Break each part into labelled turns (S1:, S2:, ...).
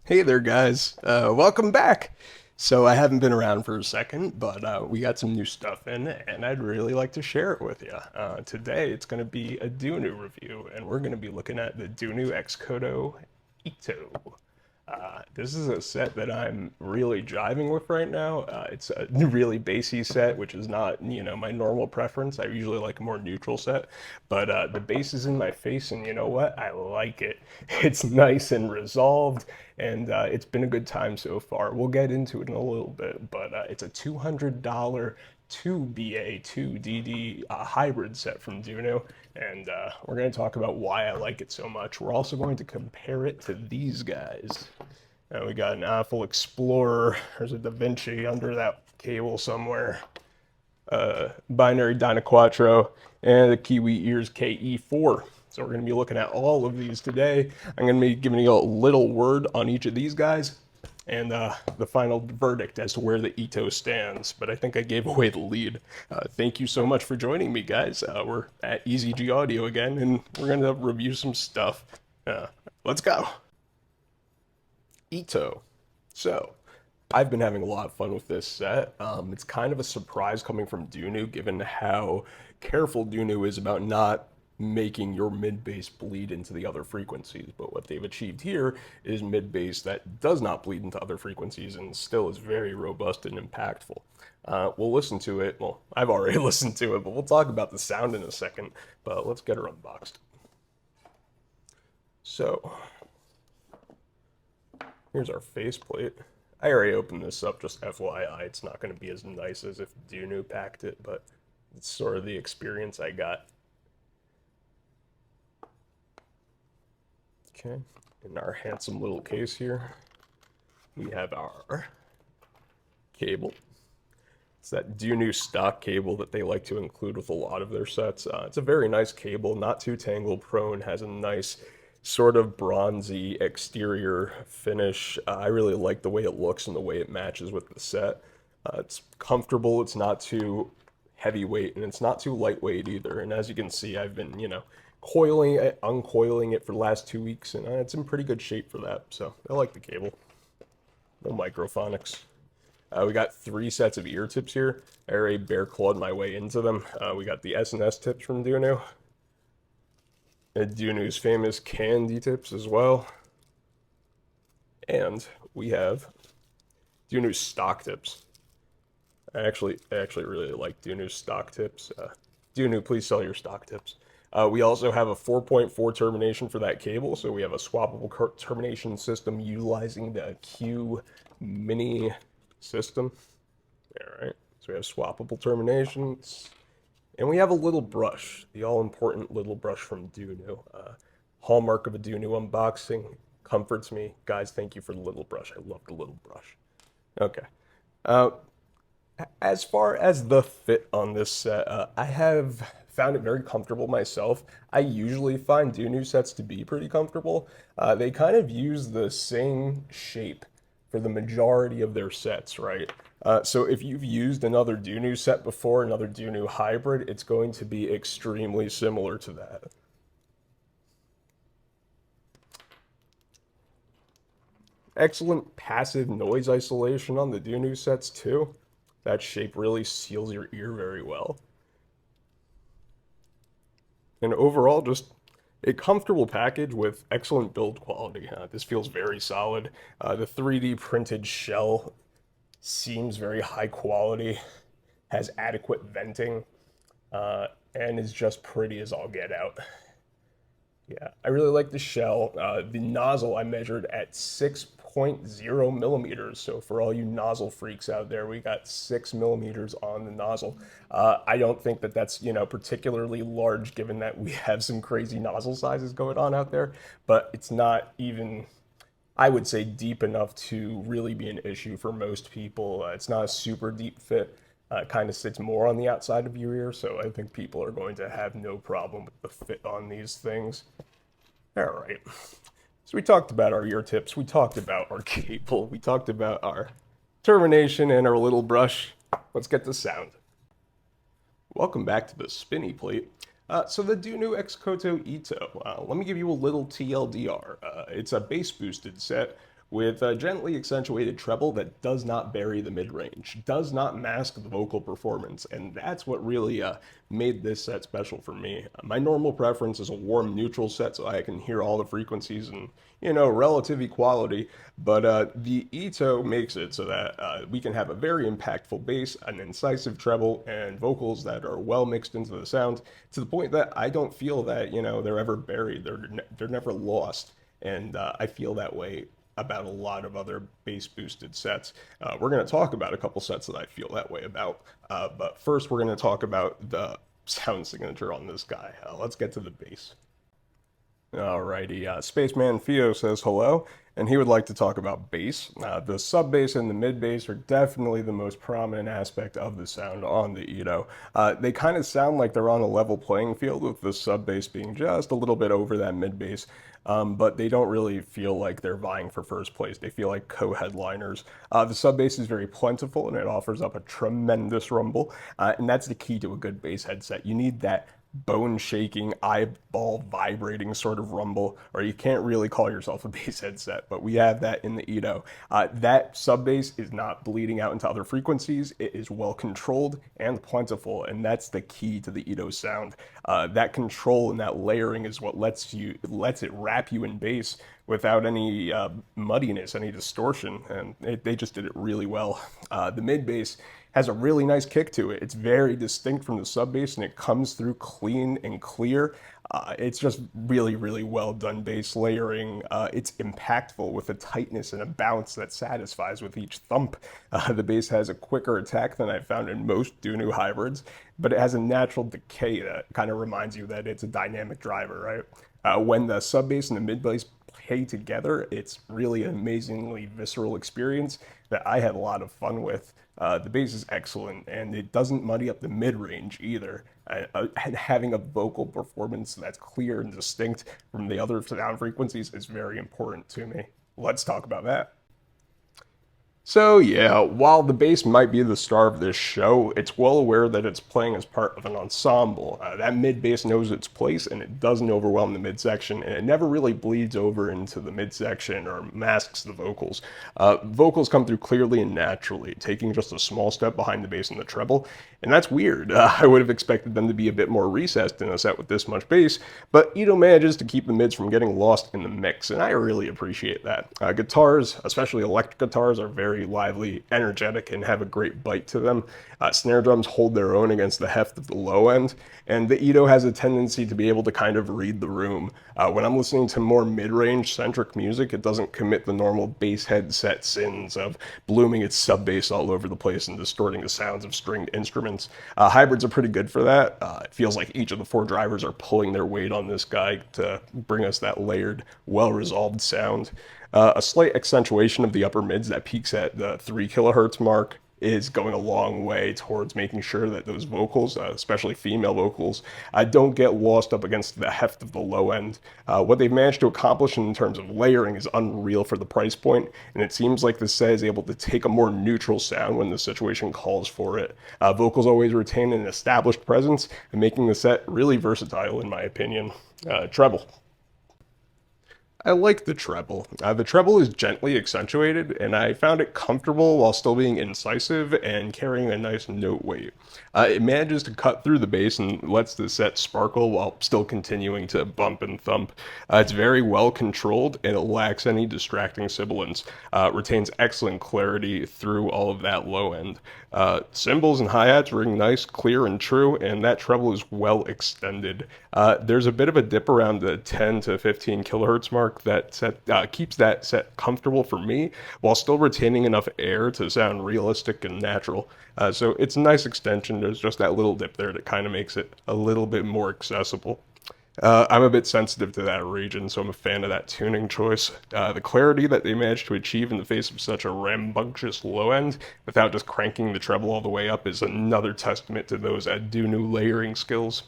S1: Hey there, guys. Welcome back. So I haven't been around for a second, but we got some new stuff in, and I'd really like to share it with you. Today, it's going to be a Dunu review, and we're going to be looking at the Dunu X KOTO ITO. This is a set that I'm really jiving with right now. It's a really bassy set, which is not, my normal preference. I usually like a more neutral set, but the bass is in my face, and you know what? I like it. It's nice and resolved, and it's been a good time so far. We'll get into it in a little bit, but it's a $200 2BA 2DD hybrid set from Dunu, and we're going to talk about why I like it so much. We're also going to compare it to these guys. We got an Apple Explorer. There's a Da Vinci under that cable somewhere. Binary Dyna Quattro, and the Kiwi Ears KE4. So we're going to be looking at all of these today. I'm going to be giving you a little word on each of these guys and the final verdict as to where the Ito stands. But I think I gave away the lead. Thank you so much for joining me, guys. We're at EZG Audio again, and we're going to review some stuff. Let's go. Ito. So, I've been having a lot of fun with this set. It's kind of a surprise coming from Dunu, given how careful Dunu is about not making your mid bass bleed into the other frequencies. But what they've achieved here is mid bass that does not bleed into other frequencies and still is very robust and impactful. We'll listen to it. Well, I've already listened to it, but we'll talk about the sound in a second. But let's get her unboxed. So, here's our faceplate. I already opened this up, just FYI. It's not going to be as nice as if Dunu packed it, but it's sort of the experience I got. Okay, in our handsome little case here, we have our cable. It's that Dunu stock cable that they like to include with a lot of their sets. It's a very nice cable, not too tangle prone, has a nice sort of bronzy exterior finish. I really like the way it looks and the way it matches with the set. It's comfortable, it's not too heavyweight, and it's not too lightweight either. And as you can see, I've been, coiling it, uncoiling it for the last 2 weeks, and it's in pretty good shape for that. So I like the cable. No microphonics. We got 3 sets of ear tips here. I already bear clawed my way into them. We got the S&S tips from Dunu. Dunu's famous candy tips as well. And we have Dunu's stock tips. I actually really like Dunu's stock tips. Dunu, please sell your stock tips. We also have a 4.4 termination for that cable, so we have a swappable termination system utilizing the Q Mini system. All right, so we have swappable terminations. And we have a little brush, the all-important little brush from Dunu. Hallmark of a Dunu unboxing. Comforts me. Guys, thank you for the little brush. I love the little brush. Okay. As far as the fit on this set, I have found it very comfortable myself. I usually find Dunu sets to be pretty comfortable. They kind of use the same shape for the majority of their sets, right? So if you've used another Dunu set before, another Dunu hybrid, it's going to be extremely similar to that. Excellent passive noise isolation on the Dunu sets too. That shape really seals your ear very well. And overall, just a comfortable package with excellent build quality. This feels very solid. The 3D printed shell seems very high quality, has adequate venting, and is just pretty as all get out. Yeah, I really like the shell. The nozzle I measured at 6.0 millimeters. So for all you nozzle freaks out there, we got 6 millimeters on the nozzle. I don't think that that's, particularly large given that we have some crazy nozzle sizes going on out there, but it's not even, I would say, deep enough to really be an issue for most people. It's not a super deep fit. It kind of sits more on the outside of your ear, so I think people are going to have no problem with the fit on these things. All right. So we talked about our ear tips, we talked about our cable, we talked about our termination and our little brush. Let's get the sound. Welcome back to the spinny plate. So the Dunu X KOTO ITO, let me give you a little TLDR. It's a bass boosted set with a gently accentuated treble that does not bury the mid-range, does not mask the vocal performance, and that's what really made this set special for me. My normal preference is a warm neutral set so I can hear all the frequencies and, you know, relative equality, but the Ito makes it so that we can have a very impactful bass, an incisive treble, and vocals that are well mixed into the sound to the point that I don't feel that, you know, they're ever buried, they're never lost. And I feel that way about a lot of other bass boosted sets. We're going to talk about a couple sets that I feel that way about, but first we're going to talk about the sound signature on this guy. Let's get to the bass. Alrighty, Spaceman Theo says hello, and he would like to talk about bass. The sub bass and the mid bass are definitely the most prominent aspect of the sound on the Ito. They kind of sound like they're on a level playing field, with the sub bass being just a little bit over that mid bass. But they don't really feel like they're vying for first place. They feel like co-headliners. The sub bass is very plentiful and it offers up a tremendous rumble. And that's the key to a good bass headset. You need that bone shaking, eyeball vibrating sort of rumble, or you can't really call yourself a bass headset, but we have that in the Ito. That sub bass is not bleeding out into other frequencies. It is well controlled and plentiful, and that's the key to the Ito sound. That control and that layering is what lets it wrap you in bass without any muddiness, any distortion, and they just did it really well. The mid bass has a really nice kick to it. It's very distinct from the sub bass and it comes through clean and clear. It's just really, really well done bass layering. It's impactful with a tightness and a bounce that satisfies with each thump. The bass has a quicker attack than I've found in most Dunu hybrids, but it has a natural decay that kind of reminds you that it's a dynamic driver, right? When the sub bass and the mid bass play together, it's really an amazingly visceral experience that I had a lot of fun with. The bass is excellent, and it doesn't muddy up the mid-range either. And having a vocal performance that's clear and distinct from the other sound frequencies is very important to me. Let's talk about that. So yeah, while the bass might be the star of this show, it's well aware that it's playing as part of an ensemble. That mid bass knows its place and it doesn't overwhelm the midsection, and it never really bleeds over into the midsection or masks the vocals. Vocals come through clearly and naturally, taking just a small step behind the bass and the treble, and that's weird. I would have expected them to be a bit more recessed in a set with this much bass, but Ito manages to keep the mids from getting lost in the mix, and I really appreciate that. Guitars, especially electric guitars, are very lively, energetic, and have a great bite to them. Snare drums hold their own against the heft of the low end, and the Ito has a tendency to be able to kind of read the room. When I'm listening to more mid-range centric music, it doesn't commit the normal bass headset sins of blooming its sub bass all over the place and distorting the sounds of stringed instruments. Hybrids are pretty good for that. It feels like each of the four drivers are pulling their weight on this guy to bring us that layered, well-resolved sound. A slight accentuation of the upper mids that peaks at the 3 kilohertz mark is going a long way towards making sure that those vocals, especially female vocals, don't get lost up against the heft of the low end. What they've managed to accomplish in terms of layering is unreal for the price point, and it seems like the set is able to take a more neutral sound when the situation calls for it. Vocals always retain an established presence, and making the set really versatile in my opinion. Treble. I like the treble. The treble is gently accentuated, and I found it comfortable while still being incisive and carrying a nice note weight. It manages to cut through the bass and lets the set sparkle while still continuing to bump and thump. It's very well controlled, and it lacks any distracting sibilance. Retains excellent clarity through all of that low end. Cymbals and hi-hats ring nice, clear, and true, and that treble is well extended. There's a bit of a dip around the 10 to 15 kilohertz mark that keeps that set comfortable for me while still retaining enough air to sound realistic and natural. So it's a nice extension. There's just that little dip there that kind of makes it a little bit more accessible. I'm a bit sensitive to that region, so I'm a fan of that tuning choice. The clarity that they managed to achieve in the face of such a rambunctious low end without just cranking the treble all the way up is another testament to those Dunu layering skills.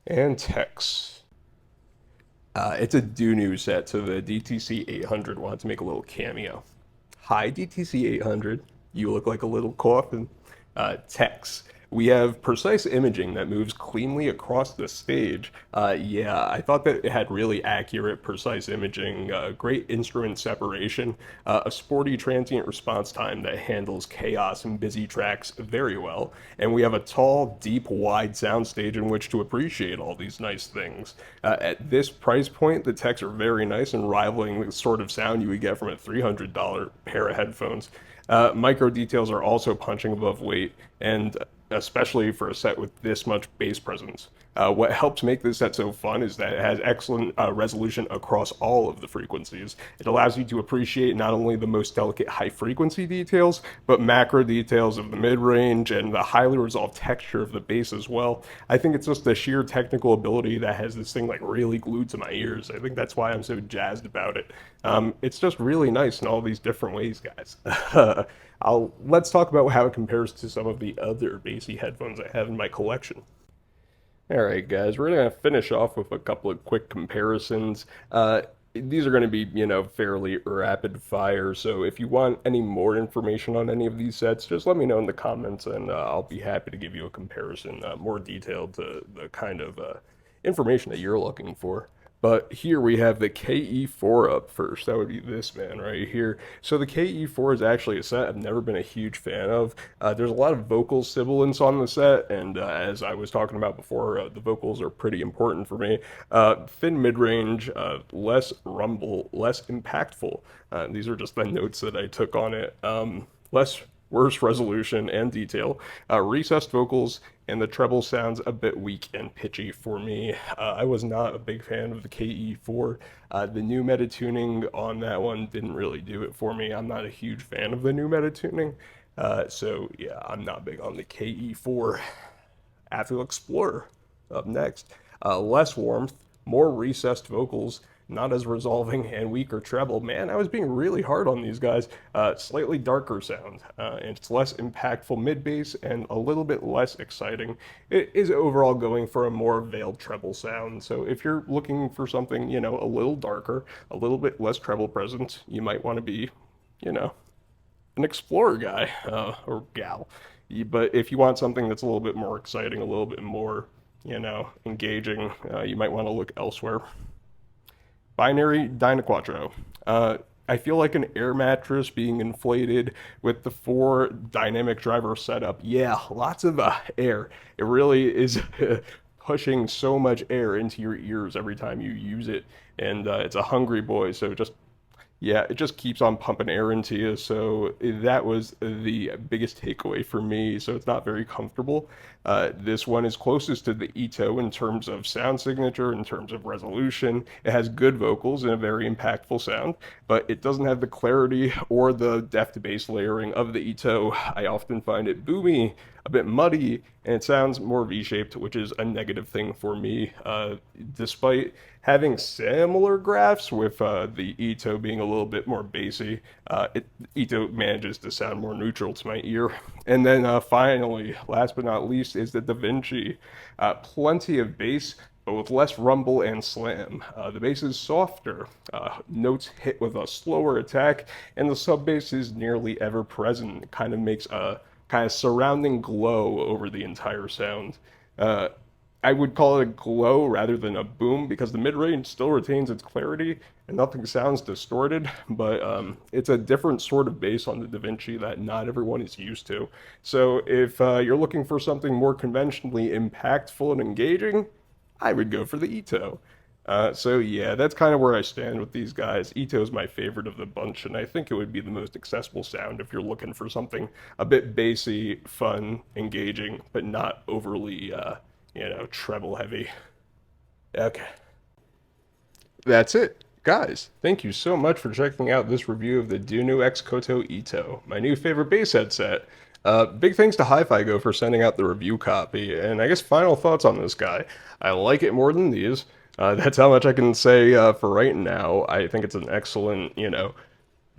S1: And techs. It's a Dunu set, so the DTC 800 wanted to make a little cameo. Hi, DTC 800. You look like a little coffin. Techs. We have precise imaging that moves cleanly across the stage. Yeah, I thought that it had really accurate, precise imaging, great instrument separation, a sporty transient response time that handles chaos and busy tracks very well, and we have a tall, deep, wide soundstage in which to appreciate all these nice things. At this price point, the techs are very nice and rivaling the sort of sound you would get from a $300 pair of headphones. Micro details are also punching above weight, and especially for a set with this much bass presence. What helps make this set so fun is that it has excellent resolution across all of the frequencies. It allows you to appreciate not only the most delicate high frequency details, but macro details of the mid-range and the highly resolved texture of the bass as well. I think it's just the sheer technical ability that has this thing like really glued to my ears. I think that's why I'm so jazzed about it. It's just really nice in all these different ways, guys. Let's talk about how it compares to some of the other bassy headphones I have in my collection. Alright guys, we're going to finish off with a couple of quick comparisons. These are going to be, fairly rapid fire, so if you want any more information on any of these sets, just let me know in the comments and I'll be happy to give you a comparison, more detailed to the kind of information that you're looking for. But here we have the KE4 up first. That would be this man right here. So the KE4 is actually a set I've never been a huge fan of. There's a lot of vocal sibilance on the set, and as I was talking about before, the vocals are pretty important for me. Thin mid-range, less rumble, less impactful. These are just the notes that I took on it. Worse resolution and detail, recessed vocals, and the treble sounds a bit weak and pitchy for me. I was not a big fan of the KE4. The new meta tuning on that one didn't really do it for me. I'm not a huge fan of the new meta tuning, so yeah, I'm not big on the KE4. Aftersound Explorer up next. Less warmth, more recessed vocals, not as resolving, and weaker treble. Man, I was being really hard on these guys. Slightly darker sound, and it's less impactful mid-bass and a little bit less exciting. It is overall going for a more veiled treble sound, so if you're looking for something, a little darker, a little bit less treble presence, you might want to be, an Explorer guy, or gal. But if you want something that's a little bit more exciting, a little bit more, engaging, you might want to look elsewhere. Binary DUNU Quattro. I feel like an air mattress being inflated with the 4 dynamic driver setup. Yeah, lots of air. It really is pushing so much air into your ears every time you use it. And it's a hungry boy, so it just keeps on pumping air into you. So that was the biggest takeaway for me. So it's not very comfortable. This one is closest to the Ito in terms of sound signature, in terms of resolution. It has good vocals and a very impactful sound, but it doesn't have the clarity or the depth bass layering of the Ito. I often find it boomy, a bit muddy, and it sounds more V-shaped, which is a negative thing for me. Despite having similar graphs with the Ito being a little bit more bassy, Ito manages to sound more neutral to my ear. And then finally, last but not least, is the Da Vinci. Plenty of bass, but with less rumble and slam. The bass is softer, notes hit with a slower attack, and the sub bass is nearly ever present. It kind of makes a kind of surrounding glow over the entire sound. I would call it a glow rather than a boom because the mid-range still retains its clarity and nothing sounds distorted, but it's a different sort of bass on the Da Vinci that not everyone is used to. So if you're looking for something more conventionally impactful and engaging, I would go for the Ito. So yeah, that's kind of where I stand with these guys. Ito is my favorite of the bunch, and I think it would be the most accessible sound if you're looking for something a bit bassy, fun, engaging, but not overly treble heavy. Okay. That's it. Guys, thank you so much for checking out this review of the DUNU X KOTO ITO, my new favorite bass headset. Big thanks to Hi-Fi Go for sending out the review copy, and I guess final thoughts on this guy. I like it more than these. That's how much I can say for right now. I think it's an excellent,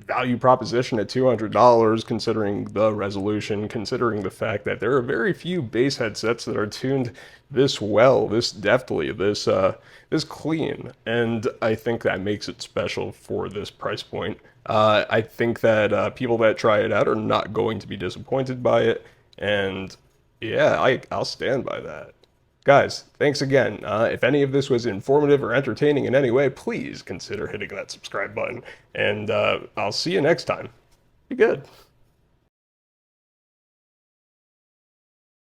S1: value proposition at $200, considering the resolution, considering the fact that there are very few bass headsets that are tuned this well, this deftly, this clean, and I think that makes it special for this price point. I think that people that try it out are not going to be disappointed by it, and Yeah, I'll stand by that. Guys, thanks again. If any of this was informative or entertaining in any way, please consider hitting that subscribe button. And I'll see you next time. Be good.